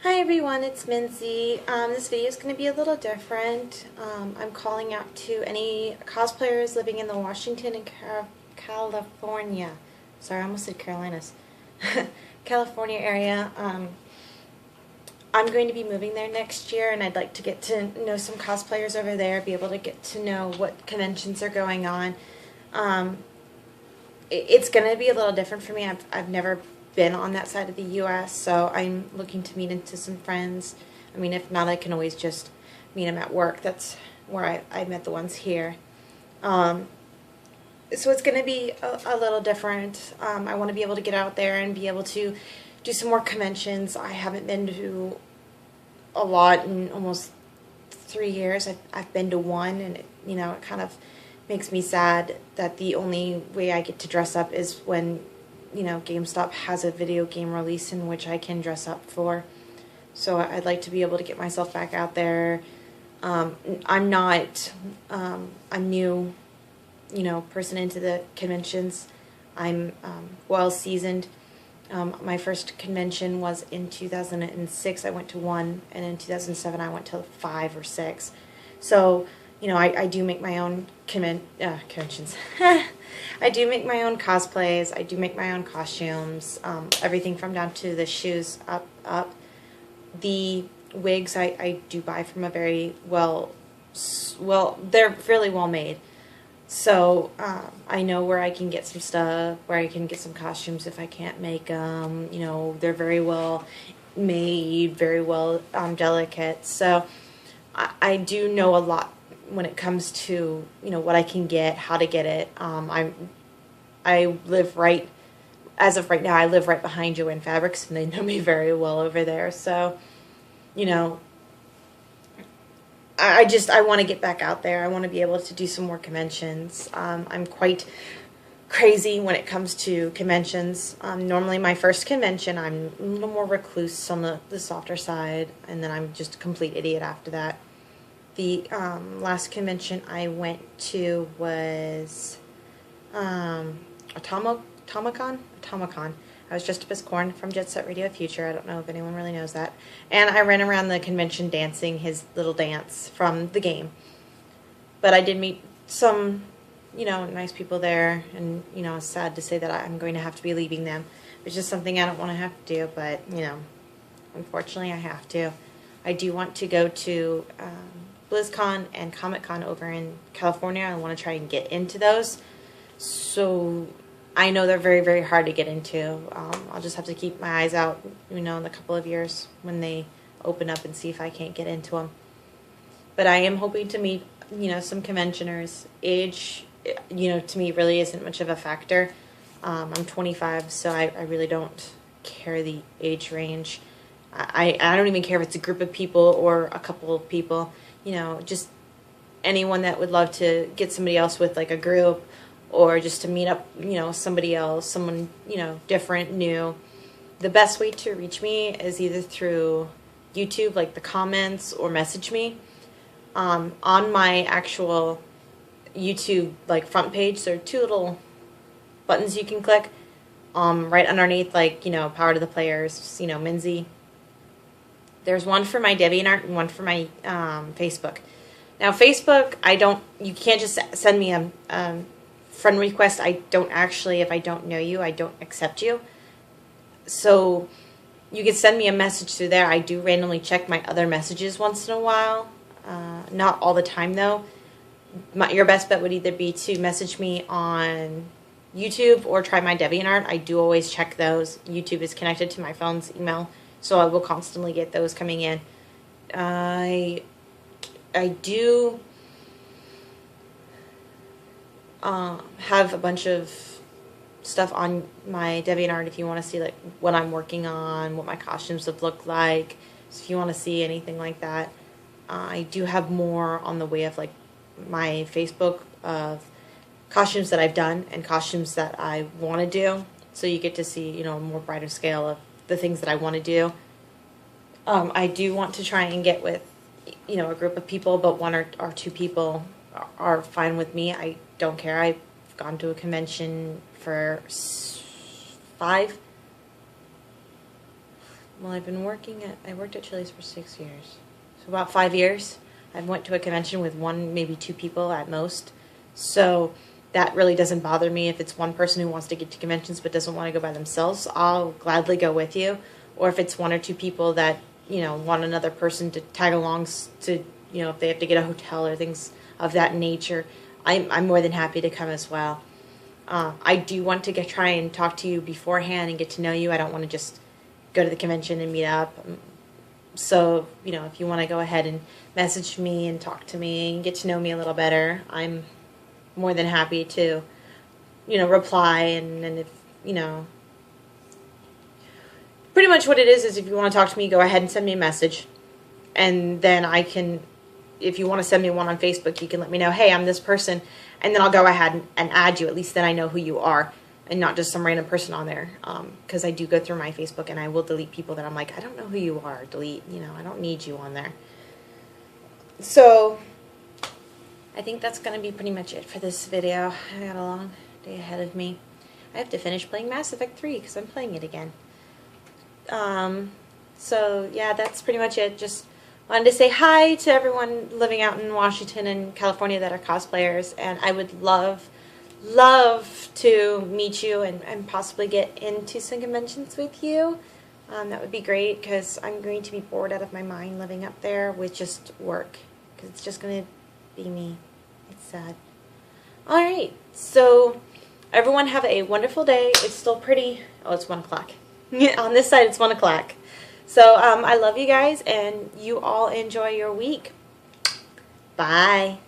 Hi everyone, it's Minzy. This video is going to be a little different. I'm calling out to any cosplayers living in the Washington and California. Sorry, I almost said Carolinas. California area. I'm going to be moving there next year, and I'd like to get to know some cosplayers over there, be able to get to know what conventions are going on. It's going to be a little different for me. I've never been on that side of the U.S., so I'm looking to meet into some friends. I mean, if not, I can always just meet them at work. That's where I met the ones here. So it's going to be a little different. I want to be able to get out there and be able to do some more conventions. I haven't been to a lot in almost 3 years. I've been to one, and it kind of makes me sad that the only way I get to dress up is when GameStop has a video game release in which I can dress up for. So I'd like to be able to get myself back out there. I'm not a new, person into the conventions. I'm well seasoned. My first convention was in 2006. I went to one, and in 2007 I went to 5 or 6. So I do make my own conventions. I do make my own cosplays. I do make my own costumes. Everything from down to the shoes up. The wigs I do buy from a very well, they're really well made. So I know where I can get some stuff, where I can get some costumes if I can't make them. They're very well made, very well delicate. So I do know a lot when it comes to what I can get, how to get it. I live right, as of right now, I live right behind Joanne Fabrics, and they know me very well over there. So I want to get back out there. I want to be able to do some more conventions. I'm quite crazy when it comes to conventions. Normally my first convention, I'm a little more recluse on the softer side, and then I'm just a complete idiot after that. The last convention I went to was Automacon. I was dressed up as Corn from Jet Set Radio Future. I don't know if anyone really knows that. And I ran around the convention dancing his little dance from the game. But I did meet some, nice people there. And, it's sad to say that I'm going to have to be leaving them. It's just something I don't want to have to do. But, unfortunately I have to. I do want to go to BlizzCon and Comic-Con over in California. I want to try and get into those. So I know they're very, very hard to get into. I'll just have to keep my eyes out, in a couple of years when they open up and see if I can't get into them. But I am hoping to meet, some conventioners. Age, to me really isn't much of a factor. I'm 25, so I really don't care the age range. I don't even care if it's a group of people or a couple of people. Just anyone that would love to get somebody else with, like a group, or just to meet up, somebody else, someone, different, new. The best way to reach me is either through YouTube, like the comments, or message me. On my actual YouTube, like, front page, there are 2 little buttons you can click. Right underneath, like, Power to the Players, Minzy. There's one for my DeviantArt and one for my Facebook. Now, Facebook, you can't just send me a friend request. I don't actually, if I don't know you, I don't accept you. So you can send me a message through there. I do randomly check my other messages once in a while. Not all the time, though. Your best bet would either be to message me on YouTube or try my DeviantArt. I do always check those. YouTube is connected to my phone's email, so I will constantly get those coming in. I do have a bunch of stuff on my DeviantArt if you want to see, like, what I'm working on, what my costumes have looked like. So if you want to see anything like that. I do have more on the way of, like, my Facebook of costumes that I've done and costumes that I want to do. So you get to see, a more brighter scale of the things that I want to do. I do want to try and get with, a group of people, but 1 or 2 people are fine with me. I don't care. I've gone to a convention for 5 well, I worked at Chili's for 6 years. So about 5 years. I went to a convention with one, maybe two people at most. So that really doesn't bother me. If it's one person who wants to get to conventions but doesn't want to go by themselves, I'll gladly go with you. Or if it's one or two people that, want another person to tag along to, if they have to get a hotel or things of that nature, I'm more than happy to come as well. I do want to try and talk to you beforehand and get to know you. I don't want to just go to the convention and meet up. So, if you want to go ahead and message me and talk to me and get to know me a little better, I'm more than happy to, reply. And if, pretty much what it is if you want to talk to me, go ahead and send me a message. And then I can, if you want to send me one on Facebook, you can let me know, hey, I'm this person. And then I'll go ahead and add you. At least then I know who you are and not just some random person on there. Because I do go through my Facebook and I will delete people that I'm like, I don't know who you are. Delete, I don't need you on there. So I think that's going to be pretty much it for this video. I got a long day ahead of me. I have to finish playing Mass Effect 3 because I'm playing it again. So yeah, that's pretty much it. Just wanted to say hi to everyone living out in Washington and California that are cosplayers, and I would love to meet you and possibly get into some conventions with you. That would be great because I'm going to be bored out of my mind living up there with just work because it's just going to be me. It's sad. Alright, so everyone have a wonderful day. It's still pretty, it's 1 o'clock. On this side it's 1 o'clock. So I love you guys and you all enjoy your week. Bye.